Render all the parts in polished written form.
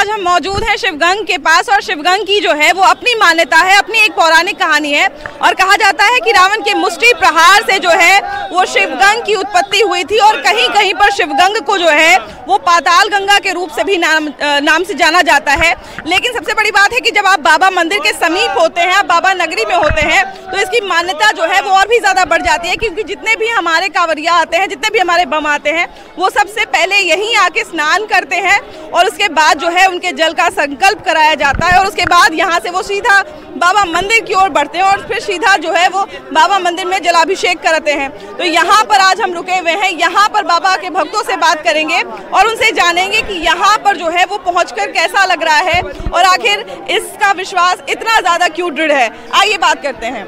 आज हम मौजूद हैं शिवगंग के पास और शिवगंग की जो है वो अपनी मान्यता है, अपनी एक पौराणिक कहानी है और कहा जाता है कि रावण के मुष्टि प्रहार से जो है वो शिवगंग की उत्पत्ति हुई थी और कहीं कहीं पर शिवगंग को जो है वो पाताल गंगा के रूप से भी नाम से जाना जाता है। लेकिन सबसे बड़ी बात है कि जब आप बाबा मंदिर के समीप होते हैं, आप बाबा नगरी में होते हैं, तो इसकी मान्यता जो है वो और भी ज्यादा बढ़ जाती है, क्योंकि जितने भी हमारे कांवरिया आते हैं, जितने भी हमारे बम आते हैं, वो सबसे पहले यहीं आके स्नान करते हैं और उसके बाद जो है उनके जल का संकल्प कराया जाता है और उसके बाद यहाँ से वो सीधा बाबा मंदिर की ओर बढ़ते हैं और फिर सीधा जो है वो बाबा मंदिर में जलाभिषेक करते हैं। तो यहाँ पर आज हम रुके हुए हैं, यहाँ पर बाबा के भक्तों से बात करेंगे और उनसे जानेंगे कि यहाँ पर जो है वो पहुंचकर कैसा लग रहा है और आखिर इसका विश्वास इतना ज्यादा क्यों दृढ़ है। आइए बात करते हैं।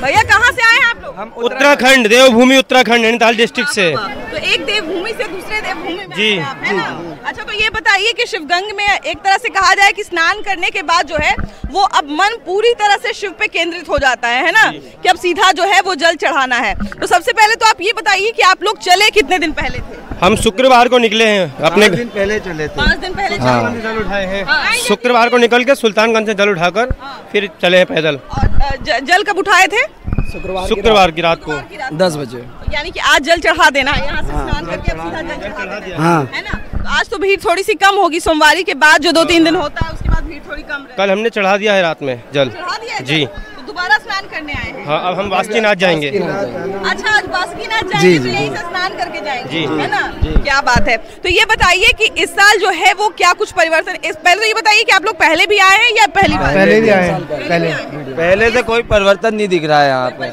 भैया कहाँ से आए हैं आप लोग? हम उत्तराखंड, देवभूमि उत्तराखंड, नैनीताल डिस्ट्रिक्ट से। तो एक देवभूमि से दूसरे देवभूमि में जी, आप हैं ना? अच्छा, तो ये बताइए कि शिवगंग में एक तरह से कहा जाए कि स्नान करने के बाद जो है वो अब मन पूरी तरह से शिव पे केंद्रित हो जाता है ना, कि अब सीधा जो है वो जल चढ़ाना है। तो सबसे पहले तो आप ये बताइए कि आप लोग चले कितने दिन पहले थे? हम शुक्रवार को निकले हैं, अपने 5 दिन पहले चले थे। 5 दिन पहले जल उठाए हैं। शुक्रवार को निकल के सुल्तानगंज से जल उठाकर फिर चले हैं पैदल। और जल कब उठाए थे? शुक्रवार की रात को 10 बजे। यानी कि आज जल चढ़ा देना है, यहाँ से स्नान करके अब सीधा जल चढ़ा देना है ना। तो आज तो भीड़ थोड़ी सी कम होगी, सोमवारी के बाद जो 2-3 दिन होता है उसके बाद भीड़ थोड़ी कम रहेगी। कल हमने चढ़ा दिया है रात में जल। चढ़ा दिया है जी। तो दोबारा स्नान करने आए हैं? हाँ, अब हम बासुकीनाथ जाएंगे। अच्छा, आज बासुकीनाथ जाएंगे तो यहीं से स्नान करके जाएंगे, जी, है ना? क्या बात है। तो ये बताइए कि इस साल जो है वो क्या कुछ परिवर्तन, पहले तो ये बताइए कि आप लोग पहले भी आए हैं या पहली बार? पहले भी आए हैं। पहले से कोई परिवर्तन नहीं दिख रहा है यहाँ पे।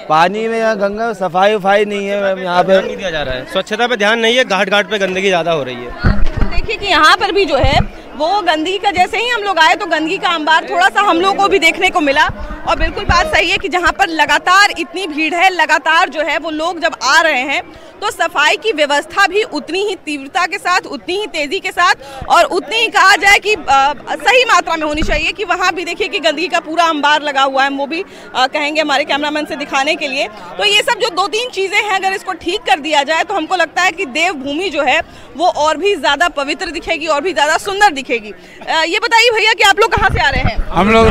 पानी में यहाँ गंगा सफाई उफाई नहीं है, यहाँ पे नहीं दिया जा रहा है, स्वच्छता पे ध्यान नहीं है, घाट घाट पे गंदगी ज्यादा हो रही है। देखिए कि यहाँ पर भी जो है वो गंदगी का, जैसे ही हम लोग आए तो गंदगी का अंबार थोड़ा सा हम लोगों को भी देखने को मिला। और बिल्कुल बात सही है कि जहाँ पर लगातार इतनी भीड़ है, लगातार जो है वो लोग जब आ रहे हैं तो सफाई की व्यवस्था भी उतनी ही तीव्रता के साथ, उतनी ही तेजी के साथ और उतनी ही कहा जाए कि सही मात्रा में होनी चाहिए। कि वहाँ भी देखिए कि गंदगी का पूरा अंबार लगा हुआ है, वो भी कहेंगे हमारे कैमरामैन से दिखाने के लिए। तो ये सब जो 2-3 चीजें हैं, अगर इसको ठीक कर दिया जाए तो हमको लगता है कि देवभूमि जो है वो और भी ज्यादा पवित्र दिखेगी और भी ज्यादा सुंदर दिखेगी। ये बताइए भैया कि आप लोग कहाँ से आ रहे हैं? हम लोग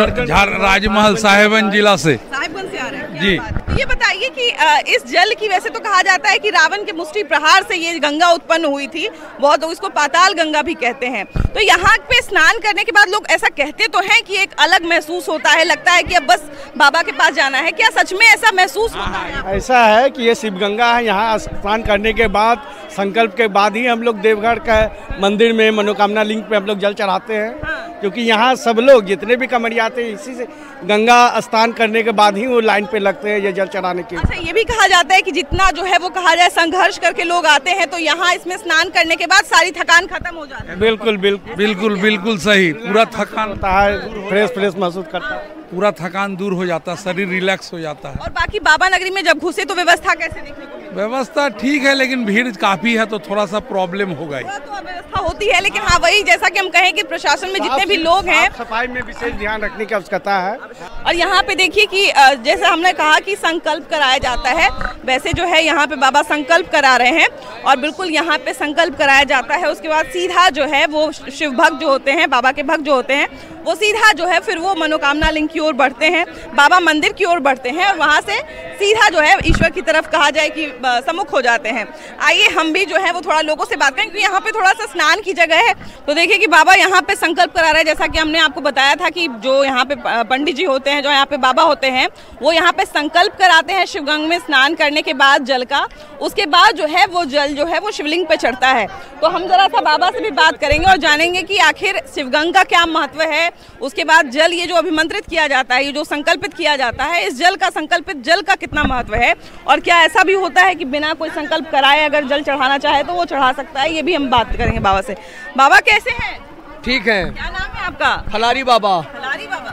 राजमहल साहेबगंज जिला से। साहेबगंज से आ रहे हैं जी। तो ये बताइए कि इस जल की, वैसे तो कहा जाता है कि रावण के मुष्टि प्रहार से ये गंगा उत्पन्न हुई थी, बहुत लोग इसको पाताल गंगा भी कहते हैं। तो यहाँ पे स्नान करने के बाद लोग ऐसा कहते तो हैं कि एक अलग महसूस होता है, लगता है कि अब बस बाबा के पास जाना है। क्या सच में ऐसा महसूस होता है? ऐसा है कि ये शिवगंगा है, यहाँ स्नान करने के बाद, संकल्प के बाद ही हम लोग देवगढ़ का मंदिर में मनोकामना लिंग पे हम लोग जल चढ़ाते हैं। क्योंकि यहाँ सब लोग जितने भी कमरिया आते हैं इसी से गंगा स्नान करने के बाद ही वो लाइन पे लगते हैं ये जल चढ़ाने के। अच्छा, ये भी कहा जाता है कि जितना जो है वो कहा जाए संघर्ष करके लोग आते हैं तो यहाँ इसमें स्नान करने के बाद सारी थकान खत्म हो जाती है। बिल्कुल बिल्कुल बिल्कुल बिल्कुल सही। पूरा थकान होता है, फ्रेश महसूस करता है, पूरा थकान दूर हो जाता है, शरीर रिलैक्स हो जाता है। और बाकी बाबा नगरी में जब घुसे तो व्यवस्था कैसे देखने को मिली? व्यवस्था ठीक है, लेकिन भीड़ काफी है तो थोड़ा सा प्रॉब्लम होगा ही। तो व्यवस्था होती है, लेकिन हाँ वही जैसा कि हम कहें कि प्रशासन में जितने भी लोग हैं, सफाई में विशेष ध्यान रखने की आवश्यकता है। और यहाँ पे देखिए कि जैसे हमने कहा कि संकल्प कराया जाता है, वैसे जो है यहाँ पे बाबा संकल्प करा रहे हैं और बिल्कुल यहाँ पे संकल्प कराया जाता है। उसके बाद सीधा जो है वो शिव भक्त जो होते हैं, बाबा के भक्त जो होते हैं, वो सीधा जो है फिर वो मनोकामना लिंग की ओर बढ़ते हैं, बाबा मंदिर की ओर बढ़ते हैं और वहाँ से सीधा जो है ईश्वर की तरफ कहा जाए कि सम्मुख हो जाते हैं। आइए हम भी जो है वो थोड़ा लोगों से बात करें, क्योंकि यहाँ पे थोड़ा सा स्नान की जगह है। तो देखिए कि बाबा यहाँ पे संकल्प करा रहे हैं, जैसा कि हमने आपको बताया था कि जो यहाँ पे पंडित जी होते हैं, जो यहाँ पे बाबा होते हैं, वो यहाँ पे संकल्प कराते हैं शिवगंग में स्नान करने के बाद जल का। उसके बाद जो है वो जल जो है वो शिवलिंग पे चढ़ता है। तो हम जरा सा बाबा से भी बात करेंगे और जानेंगे कि आखिर शिवगंग का क्या महत्व है। उसके बाद जल ये जो अभिमंत्रित किया जाता है, ये जो संकल्पित किया जाता है, इस जल का, संकल्पित जल का कितना महत्व है और क्या ऐसा भी होता है कि बिना कोई संकल्प कराए अगर जल चढ़ाना चाहे तो वो चढ़ा सकता है। ये भी हम बात करेंगे बाबा से। बाबा कैसे हैं? ठीक है। क्या नाम है आपका? फलारी बाबा। फलारी बाबा।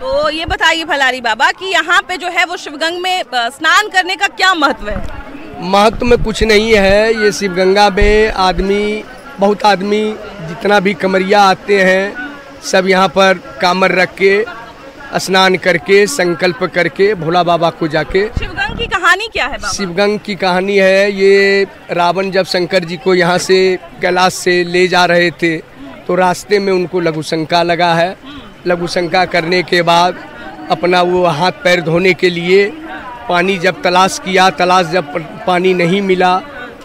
तो ये बताइए फलारी बाबा कि यहाँ पे जो है वो शिवगंग में स्नान करने का क्या महत्व है? महत्व में कुछ नहीं है। ये शिवगंगा में बहुत आदमी जितना भी कमरिया आते हैं सब यहाँ पर कामर रख के स्नान करके संकल्प करके भोला बाबा को जाके। शिवगंग की कहानी क्या है बाबा? शिवगंग की कहानी है, ये रावण जब शंकर जी को यहाँ से कैलाश से ले जा रहे थे तो रास्ते में उनको लघु शंका लगा है। लघु शंका करने के बाद अपना वो हाथ पैर धोने के लिए पानी जब तलाश किया, जब पानी नहीं मिला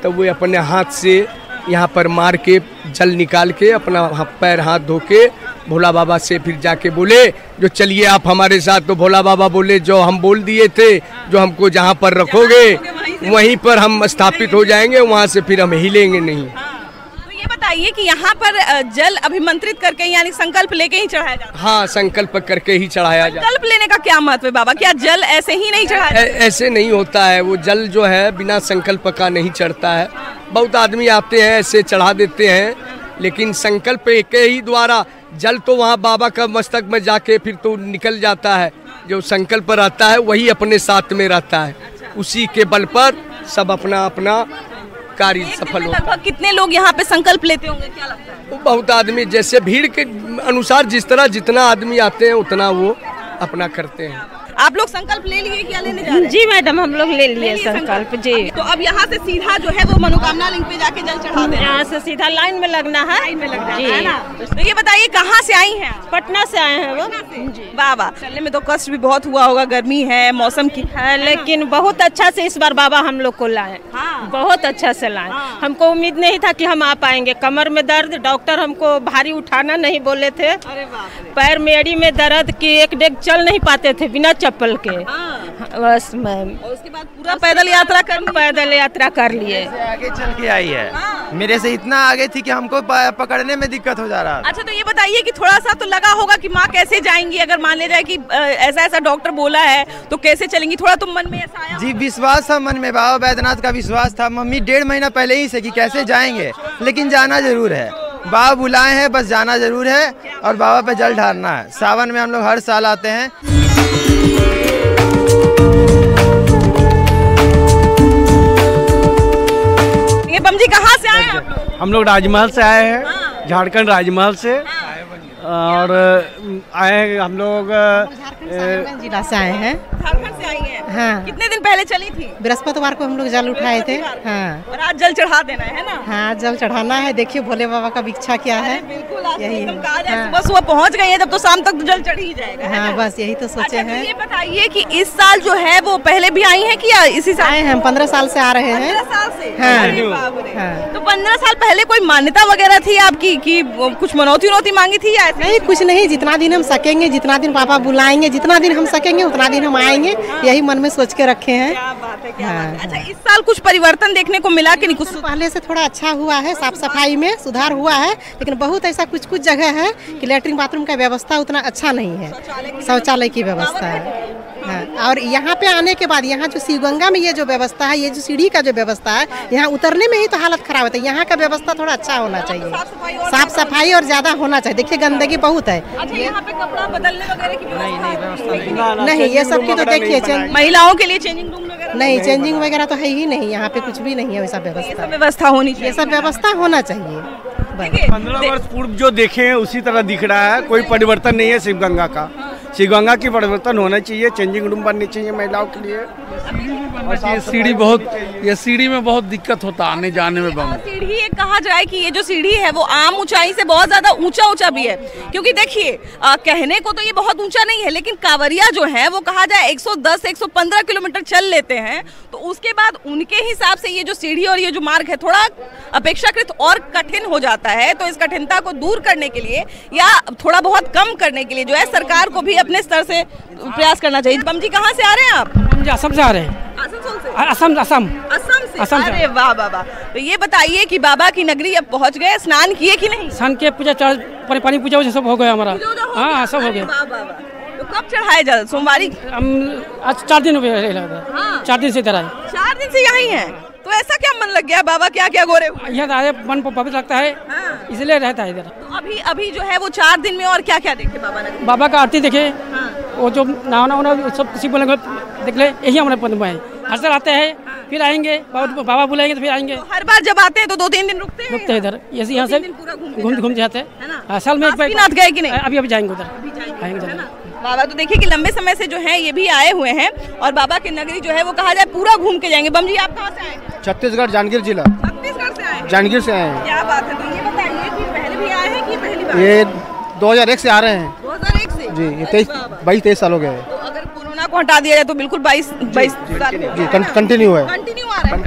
तब वो अपने हाथ से यहाँ पर मार के जल निकाल के अपना पैर हाथ धो के भोला बाबा से फिर जाके बोले जो चलिए आप हमारे साथ। तो भोला बाबा बोले जो हम बोल दिए थे, जो हमको जहाँ पर रखोगे वहीं पर हम स्थापित हो जाएंगे, वहाँ से फिर हम हिलेंगे नहीं। तो ये बताइए कि यहाँ पर जल अभिमंत्रित करके यानी संकल्प लेके ही चढ़ाया जाता है? हाँ, संकल्प करके ही चढ़ाया जाता है। संकल्प लेने का क्या महत्व है बाबा? क्या जल ऐसे ही नहीं चढ़ाया? ऐसे नहीं होता है, वो जल जो है बिना संकल्प का नहीं चढ़ता है। बहुत आदमी आते हैं ऐसे चढ़ा देते हैं, लेकिन संकल्प के ही द्वारा जल तो वहाँ बाबा का मस्तक में जाके फिर तो निकल जाता है। जो संकल्प रहता है वही अपने साथ में रहता है, उसी के बल पर सब अपना अपना कार्य सफल होता है। लगभग कितने लोग यहाँ पे संकल्प लेते होंगे, क्या लगता है? तो बहुत आदमी, जैसे भीड़ के अनुसार जितना आदमी आते हैं उतना वो अपना करते हैं। आप लोग संकल्प ले लिए क्या लेने जा रहे हैं? जी मैडम, हम लोग ले लिए संकल्प जी। तो अब यहाँ से सीधा जो है वो मनोकामना लिंक पे जाके जल चढ़ा देना। यहाँ से सीधा लाइन में लगना है। लाइन में लगना जी। है ना? तो ये बताइए कहाँ से आई हैं? पटना से आए हैं वो। बाबा चलने में तो कष्ट भी बहुत हुआ होगा, गर्मी है, मौसम की है, लेकिन बहुत अच्छा से इस बार बाबा हम लोग को लाए। बहुत अच्छा से लाए। हमको उम्मीद नहीं था कि हम आ पाएंगे। कमर में दर्द, डॉक्टर हमको भारी उठाना नहीं बोले थे। पैर में एड़ी में दर्द की एक डेग चल नहीं पाते थे बिना चप्पल के। बस मैम, उसके बाद पूरा पैदल यात्रा कर लिए। आगे चल के आई है, मेरे से इतना आगे थी कि हमको पकड़ने में दिक्कत हो जा रहा। अच्छा, तो ये बताइए कि थोड़ा सा तो लगा होगा कि माँ कैसे जाएंगी, अगर मान ले जाए कि ऐसा डॉक्टर बोला है तो कैसे चलेंगी? थोड़ा तो मन में ऐसा आया? जी, विश्वास था मन में, बाबा बैद्यनाथ का विश्वास था। मम्मी 1.5 महीना पहले ही से कि कैसे जाएंगे, लेकिन जाना जरूर है। बाबा बुलाए हैं, बस जाना जरूर है और बाबा पे जल ढारना है। सावन में हम लोग हर साल आते हैं। ये बम जी कहाँ से आए हैं आप लोग? हम लोग राजमहल से आए हैं, झारखंड राजमहल से। और आए हैं हम लोग झारखंड जिला से आए हैं। झारखंड से आई हैं? हाँ। कितने दिन पहले चली थी? बृहस्पतिवार को हम लोग जल उठाए थे। हाँ। और आज जल चढ़ा देना है ना? हाँ, जल चढ़ाना है। देखिए भोले बाबा का इच्छा क्या है। बिल्कुल, आज यही एकदम कहा जाए हाँ। सुबह सुबह पहुँच गई है, जब तो शाम तक तो जल चढ़ ही जाएगा। हाँ, बस यही तो सोचे अच्छा, हैं। तो ये बताइए कि इस साल जो है वो पहले भी आई हैं कि इसी साल आए हैं? हम 15 साल से आ रहे हैं। 15 साल से? हाँ। अरे बाप रे। हाँ। तो 15 साल पहले कोई मान्यता वगैरह थी आपकी कि कुछ मनौती मांगी थी या नहीं? कुछ नहीं, जितना दिन हम सकेंगे, जितना दिन पापा बुलाएंगे, जितना दिन हम सकेंगे उतना दिन हम आएंगे, यही मन में सोच के रखे हैं। क्या बात है, क्या बात है। अच्छा, इस साल कुछ परिवर्तन देखने को मिला कि नहीं? कुछ पहले से थोड़ा अच्छा हुआ है, साफ सफाई में सुधार हुआ है, लेकिन बहुत ऐसा कुछ जगह है कि लेटरिन बाथरूम का व्यवस्था उतना अच्छा नहीं है, शौचालय की व्यवस्था है। हाँ, और यहाँ पे आने के बाद यहाँ जो शिवगंगा में ये जो व्यवस्था है, ये जो सीढ़ी का जो व्यवस्था है, यहाँ उतरने में ही तो हालत खराब होता है। यहाँ का व्यवस्था थोड़ा अच्छा होना चाहिए, साफ सफाई और ज्यादा होना चाहिए। देखिए गंदगी बहुत है। अच्छा, यहाँ पे कपड़ा बदलने वगैरह की व्यवस्था नहीं, ये सब की तो देखिए महिलाओं के लिए चेंजिंग रूम वगैरह नहीं, चेंजिंग वगैरह तो है ही नहीं। यहाँ पे कुछ भी नहीं है वैसा व्यवस्था। व्यवस्था होनी चाहिए, ये सब व्यवस्था होना चाहिए। 15 वर्ष पूर्व जो देखे हैं उसी तरह दिख रहा है, कोई परिवर्तन नहीं है शिवगंगा का। शिवगंगा की परिवर्तन होना चाहिए, चेंजिंग रूम बननी चाहिए महिलाओं के लिए। ये सीढ़ी में बहुत दिक्कत होता आने जाने में। बम सीढ़ी एक कहा जाए कि ये जो सीढ़ी है वो आम ऊंचाई से बहुत ज्यादा ऊंचा भी है, क्योंकि देखिए कहने को तो ये बहुत ऊंचा नहीं है, लेकिन कांवरिया जो है वो कहा जाए 110-115 किलोमीटर चल लेते हैं, तो उसके बाद उनके हिसाब से ये जो सीढ़ी और ये जो मार्ग है थोड़ा अपेक्षाकृत और कठिन हो जाता है। तो इस कठिनता को दूर करने के लिए या थोड़ा बहुत कम करने के लिए जो है सरकार को भी अपने स्तर से प्रयास करना चाहिए। बम जी कहाँ से आ रहे हैं आप? असम से आ रहे हैं। आसनसोल से? असम से। अरे वाह वाह वाह। तो ये बताइए कि बाबा की नगरी अब पहुंच गए, स्नान किए कि नहीं? स्नान के पूजा, पानी पूजा सब हो गया हमारा। हाँ, सब हो गया। तो कब चढ़ाए जा? सोमवारी? हम आज 4 दिन हो गए। 4 दिन से इधर आए। 4 दिन से यहीं हैं। तो ऐसा क्या मन लग गया बाबा, क्या क्या गोरे हुए? यहाँ आए, मन पवित्र लगता है, इसलिए रहता है इधर। तो अभी जो है वो 4 दिन में और क्या क्या देखे बाबा ने? बाबा का आरती देखे, वो जो नहाना सब किसी बोलेंगे देख ले, यही हमारे मन में है। हर साल आते हैं, फिर आएंगे, बाबा बुलाएंगे तो फिर आएंगे। तो हर बार जब आते हैं तो 2-3 दिन रुकते हैं इधर, ऐसे यहाँ से घूम जाते हैं। साल में एक बार गए कि नहीं? अभी जाएंगे उधर, आएंगे। बाबा तो देखिए कि लंबे समय से जो है ये भी आए हुए हैं और बाबा की नगरी जो है वो कहा जाए पूरा घूम के जाएंगे। बम जी आप कहाँ से आए? छत्तीसगढ़ जांजगीर जिला। छत्तीसगढ़ से आए? जांजगीर से आए हैं। क्या बात है, तो ये बताइए कि पहले भी आए हैं कि पहली बार? ये 2001 से आ रहे हैं। 2001 से जी, ये 22-23 साल हो गए हैं। तो अगर कोरोना को हटा दिया जाए तो बिल्कुल 22 साल जी कंटिन्यू है। कंटिन्यू आ रहा है?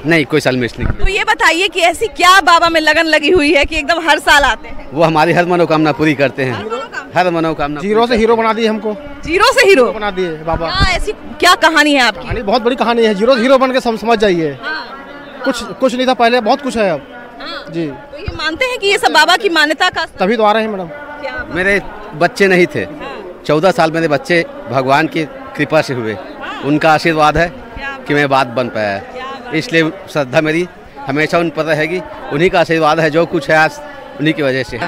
नहीं, कोई साल मिस नहीं। तो ये बताइए कि ऐसी क्या बाबा में लगन लगी हुई है कि एकदम हर साल आते हैं? वो हमारी हर मनोकामना पूरी करते हैं, हर मनोकामना। जीरो से हीरो बना दिए हमको। जीरो से हीरो बना दिए बाबा। ऐसी क्या कहानी है आपकी? कहानी बहुत बड़ी कहानी है। जीरो से हीरो बन के समझ जाइए। कुछ नहीं था पहले, बहुत कुछ है अब। जी, तो ये मानते हैं कि ये सब बाबा की मान्यता का? तभी तो आ रहे हैं मैडम। मेरे बच्चे नहीं थे, 14 साल मेरे बच्चे भगवान की कृपा से हुए। उनका आशीर्वाद है कि मैं बात बन पाया, इसलिए श्रद्धा मेरी हमेशा उन पर रहेगी। उन्हीं का आशीर्वाद है, जो कुछ है आज उन्हीं की वजह से। तो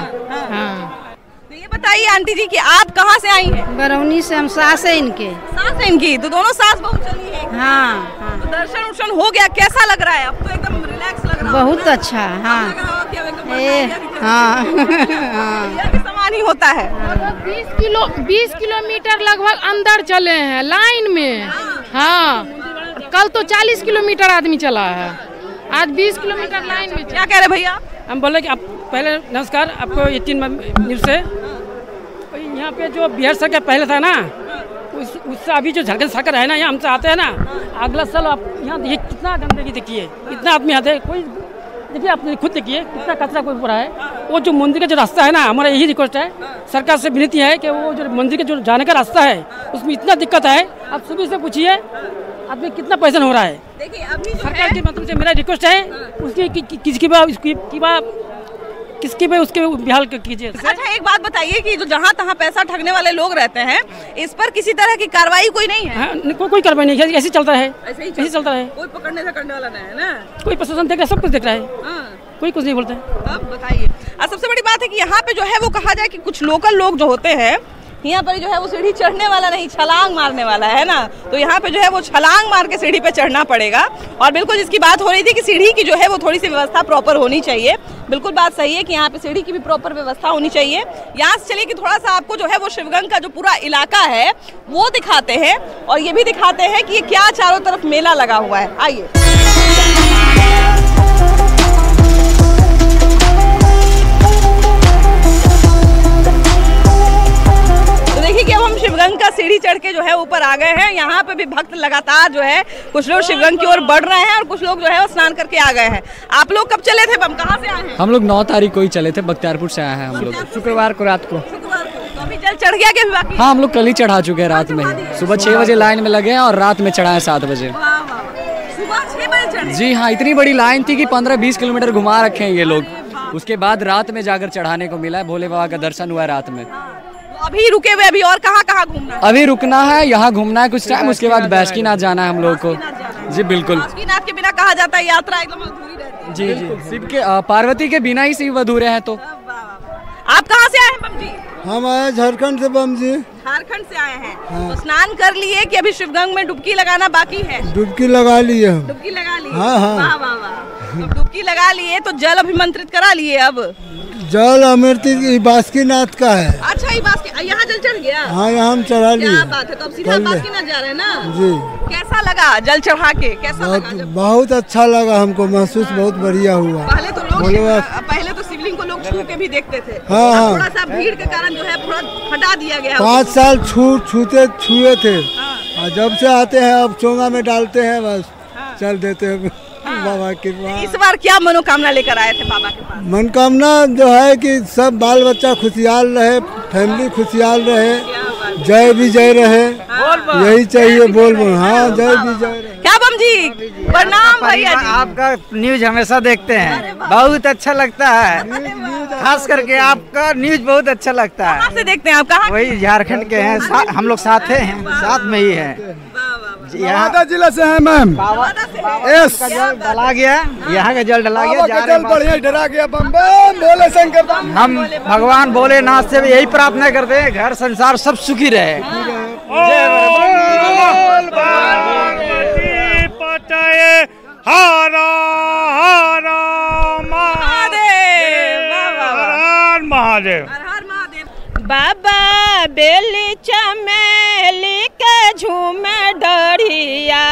ये बताइए आंटी जी कि आप कहाँ से आई हैं? बरौनी से। हम सास है इनके। सास है इनकी? तो दोनों सास बहू चली है? हाँ। तो दर्शन उर्शन हो गया, कैसा लग रहा है? अब तो एकदम रिलैक्स लग रहा है। बहुत अच्छा। हाँ सामान ही होता है। 20 किलोमीटर लगभग अंदर चले हैं लाइन में। हाँ, कल तो 40 किलोमीटर आदमी चला है, आज 20 किलोमीटर लाइन में। क्या कह रहे भैया? हम बोले कि आप पहले नमस्कार आपको 18 न्यूज़ से। यहाँ पे जो बिहार सरकार पहले था ना, उससे अभी जो झारखंड सरकार है ना, यहाँ हमसे आते हैं ना, अगला साल आप यहाँ देखिए कितना गंदगी देखिए, इतना आदमी आते हैं। कोई देखिए, आप खुद देखिए कितना कचरा कोई पूरा है। वो जो मंदिर का जो रास्ता है ना, हमारा यही रिक्वेस्ट है सरकार से, विनती है कि वो जो मंदिर का जो जाने का रास्ता है उसमें इतना दिक्कत है। आप सुबह से पूछिए आदमी कितना परेशान हो रहा है। देखिए अभी सरकार के मतलब से मेरा रिक्वेस्ट है उसकी किसकी भी उसके बिहाल कीजिए। अच्छा एक बात बताइए कि जो जहाँ तहाँ पैसा ठगने वाले लोग रहते हैं, इस पर किसी तरह की कार्रवाई कोई नहीं है? कोई कार्रवाई नहीं है, ऐसे चलता है, ऐसे चलता है। कोई पकड़ने से करने वाला नहीं है ना? कोई प्रशासन देख रहा है, सब कुछ देख रहा है, कोई कुछ नहीं बोलता है। अब बताइए, सबसे बड़ी बात है कि यहाँ पे जो है वो कहा जाए कि कुछ लोकल लोग जो होते हैं यहाँ पर जो है वो सीढ़ी चढ़ने वाला नहीं, छलांग मारने वाला है ना। तो यहाँ पे जो है वो छलांग मार के सीढ़ी पे चढ़ना पड़ेगा। और बिल्कुल जिसकी बात हो रही थी कि सीढ़ी की जो है वो थोड़ी सी व्यवस्था प्रॉपर होनी चाहिए, बिल्कुल बात सही है कि यहाँ पे सीढ़ी की भी प्रॉपर व्यवस्था होनी चाहिए। यहाँ से चलिए कि थोड़ा सा आपको जो है वो शिवगंग का जो पूरा इलाका है वो दिखाते हैं और ये भी दिखाते हैं कि ये क्या चारों तरफ मेला लगा हुआ है। आइए। देखिए कि अब हम शिवगंग का सीढ़ी चढ़ के जो है ऊपर आ गए हैं। यहाँ पे भी भक्त लगातार जो है कुछ लोग शिवगंग की ओर बढ़ रहे हैं और कुछ लोग जो है वो स्नान करके आ गए हैं। आप लोग कब चले थे? हम कहाँ से आए हैं? हम लोग 9 तारीख को ही चले थे, बख्तियारपुर से आए हैं हम लोग, शुक्रवार को रात को। तो अभी जल चढ़ गया कि बाकी? हाँ, हम लोग कल ही चढ़ा चुके हैं, रात में ही। सुबह 6 बजे लाइन में लगे हैं और रात में चढ़ाए 7 बजे। सुबह 6 बजे चढ़े? जी हाँ, इतनी बड़ी लाइन थी कि 15-20 किलोमीटर घुमा रखे हैं ये लोग। उसके बाद रात में जाकर चढ़ाने को मिला है, भोले बाबा का दर्शन हुआ है रात में। अभी रुके हुए, अभी और कहाँ घूमना है? अभी रुकना है, यहाँ घूमना है कुछ टाइम, उसके बाद बासुकीनाथ जाना है हम लोग को। जी बिल्कुल। बासुकीनाथ के बिना कहा जाता है यात्रा एकदम अधूरी रहती है। जी जी, शिव के पार्वती के बिना ही शिव अधूरे हैं। तो आप कहाँ से आए हैं बम जी? हम आए झारखंड से बम जी। झारखंड से आए हैं। तो स्नान कर लिए कि अभी शिवगंग में डुबकी लगाना बाकी है? डुबकी लगा लिए हम। डुबकी लगा लिए? हाँ हाँ। वाह वाह वाह। तो डुबकी लगा लिए तो जल अभिमंत्रित करा लिए। अब जल अमृत बासुकीनाथ का है। अच्छा, यहाँ जल चढ़ गया? हाँ, यहाँ हम चढ़ा लिए। क्या बात है। तो अब सीधा बासुकीनाथ जा रहे हैं ना? जी। कैसा लगा जल चढ़ा के? कैसा लगा? बहुत अच्छा लगा हमको, महसूस बहुत बढ़िया हुआ। पहले तो शिवलिंग को लोग छू के भी देखते थे। हाँ हाँ। थोड़ा सा भीड़ के कारण जो है थोड़ा हटा दिया गया। 5 साल छुए थे और जब से आते हैं अब चोंगा में डालते हैं, बस चल देते हैं। बाबा की इस बार क्या मनोकामना लेकर आए थे बाबा के पास? मनोकामना जो है कि सब बाल बच्चा खुशहाल रहे, फैमिली खुशहाल रहे, जय विजय रहे, यही चाहिए। बोल हाँ, जय विजय रहे। क्या बम जी? प्रणाम भैया जी। आपका न्यूज हमेशा देखते हैं, बहुत अच्छा लगता है, खास करके आपका न्यूज बहुत अच्छा लगता है। कहाँ से देखते हैं आप? कहाँ? वही झारखंड के हैं, हम लोग साथ में ही हैं। नवादा जिला से है मैम। जल डला गया, यहाँ का जल डला गया, जल बढ़िया डरा गया। बम बम भोले शंकर। हम भगवान भोलेनाथ से भी यही प्रार्थना करते हैं, घर संसार सब सुखी रहे। हरा हरा महादेव। हर हर महादेव। बाबा बेली चमेली के झूमे डरिया,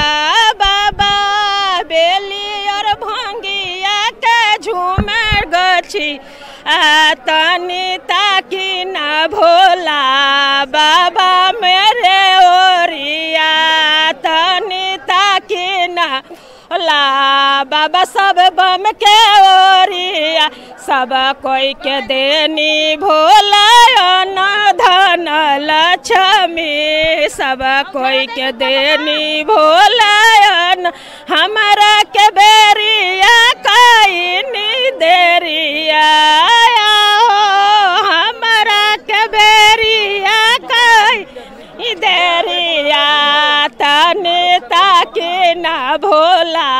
बाबा बेली और भंगिया के झूमे गछी तनी ताकी न भोला, बाबा मेरे ओरिया तनी ताकी न भोला, बाबा सब बम के ओरिया सब कोई के देनी भोला, न धन लक्ष्मी सब कोई के देनी भोला, हमारा के बेरिया कई नी देरिया, हमारा के बेरिया कई देरिया तनी ताकी न भोला,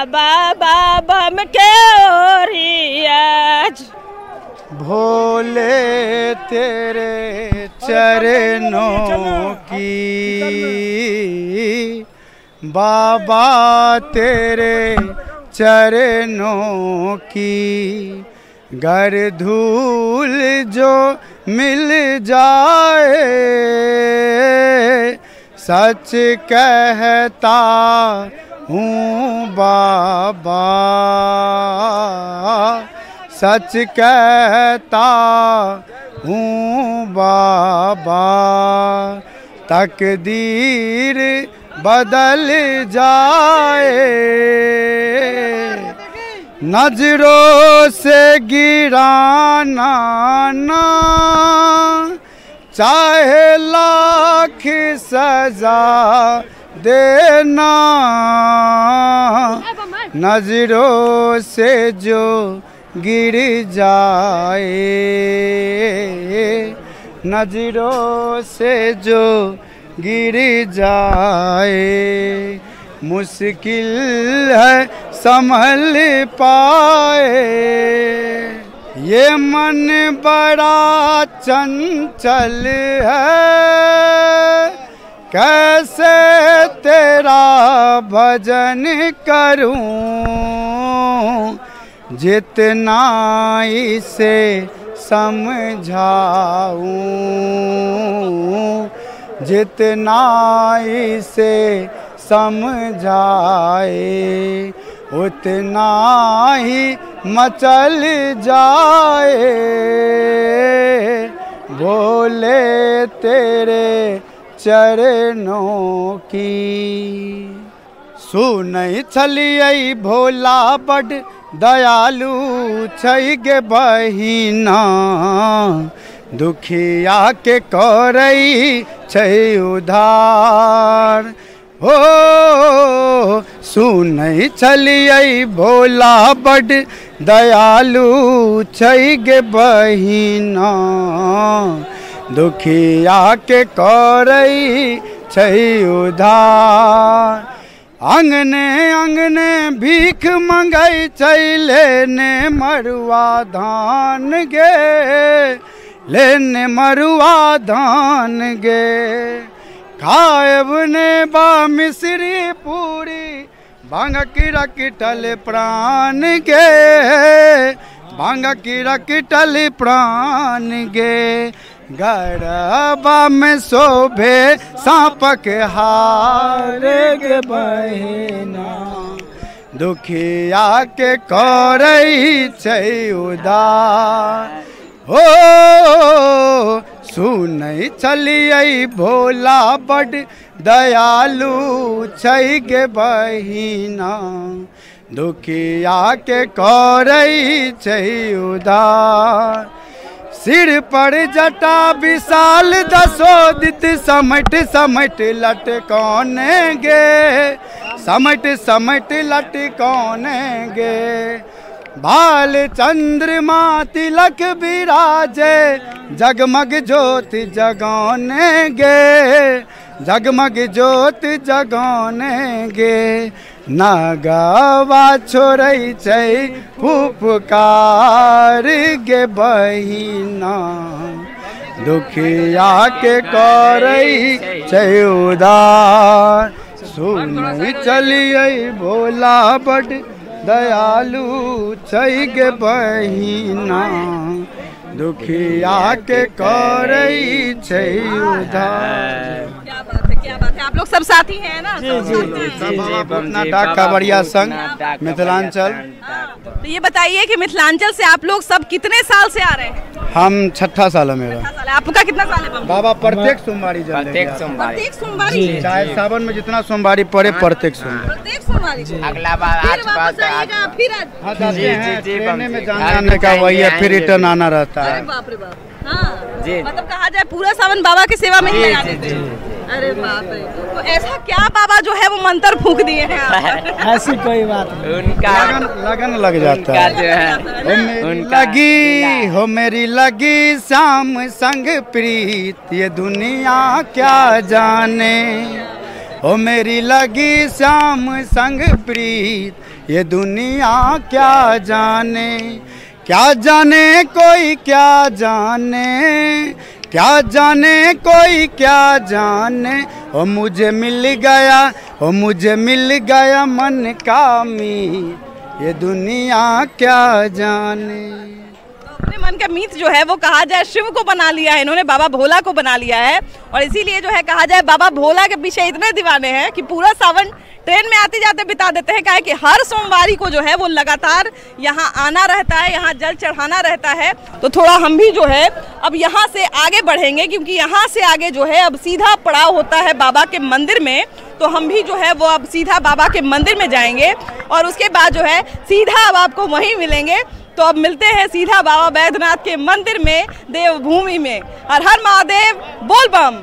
बाबा बम के ओरिया। भोले तेरे चरणों की, बाबा तेरे चरणों की, घर धूल जो मिल जाए सच कहता हूँ बाबा, सच कहता हूँ बाबा, तकदीर बदल जाए नजरों से गिराना ना, चाहे लाख सजा देना, नजरों से जो गिर जाए, नजरों से जो गिर जाए, मुश्किल है संभल पाए, ये मन बड़ा चंचल है, कैसे तेरा भजन करूं, जितना इसे समझाऊं, जितना इसे समझाए उतना ही मचल जाए, भोले तेरे चरणों की। सुनई छलियै भोला बड़ दयालु छै गे बहिना, दुखिया के करई छै उधार। हो सुनई छलियै भोला बड़ दयालु छै गे बहिना, दुखिया के करई छै उधार। अंगने अंगने भीख मंगई छै लेने मरुआ धान गे, लेने मरुआ धान गे। खाएब ने बा मिश्री पूरी भांग की रखटल प्राण गे, भांग की रखटल प्राण गे। गरबा में शोभे सांप के हार गे बहिना, दुखिया के करई छै उधार। हो सुनई छलियै भोला बड़ दयालु छै गे बहिना, दुखिया के करई छै उधार। सिर पर जटा विशाल दसोदित समट समट लटकौने गे, समट समट लटकौने गे। बाल चंद्रमा तिलक विराजे, जगमग ज्योत जगौने गे, जगमग ज्योत जगौने गे। नागवा छोड़ै छै फुफकार गे बहिना, दुखिया के करई छै उधार। सुनई छलियै भोला बड़ दयालु छै गे बहिना, दुखिया के करई छै उधार। क्या बात है, क्या बात है। आप लोग सब साथी हैं ना? डाक कांवरिया संघ मिथिलांचल। तो ये बताइए कि मिथिलांचल से आप लोग सब कितने साल से आ रहे हैं? हम 6ठा साल है मेरा। आपका कितना साल है? बाबा प्रत्येक सोमवारी प्रत्येक सोमवारी चाहे सावन में जितना सोमवारी पड़े प्रत्येक सोमवारी। अगला बार फिर वापस आइएगा, फिर हाँ जाते हैं, ट्रेन में जाने का वही है, फिर रिटर्न आना रहता है। बाप रे बाप। हाँ, मतलब कहा जाए पूरा सावन बाबा की सेवा में ही लगा देते हैं। अरे बाप रे, तो ऐसा क्या बाबा जो है वो मंत्र फूंक दिए हैं ऐसी कोई बात नहीं, उनका लगन लग जाता है। जो है उनका लगी हो मेरी लगी शाम संग प्रीत, ये दुनिया क्या जाने। हो मेरी लगी शाम संग प्रीत, ये दुनिया क्या जाने। क्या जाने कोई क्या जाने, क्या जाने कोई क्या जाने। ओ मुझे मिल गया, ओ मुझे मिल गया मन का मीत, ये दुनिया क्या जाने। अपने मन का मीत जो है वो कहा जाए शिव को बना लिया है इन्होंने, बाबा भोला को बना लिया है। और इसीलिए जो है कहा जाए बाबा भोला के पीछे इतने दीवाने हैं कि पूरा सावन ट्रेन में आते जाते बिता देते हैं। क्या कि हर सोमवारी को जो है वो लगातार यहाँ आना रहता है, यहाँ जल चढ़ाना रहता है। तो थोड़ा हम भी जो है अब यहाँ से आगे बढ़ेंगे, क्योंकि यहाँ से आगे जो है अब सीधा पड़ाव होता है बाबा के मंदिर में। तो हम भी जो है वो अब सीधा बाबा के मंदिर में जाएंगे और उसके बाद जो है सीधा अब आपको वहीं मिलेंगे। तो अब मिलते हैं सीधा बाबा बैद्यनाथ के मंदिर में, देवभूमि में। हर हर महादेव, बोल बम।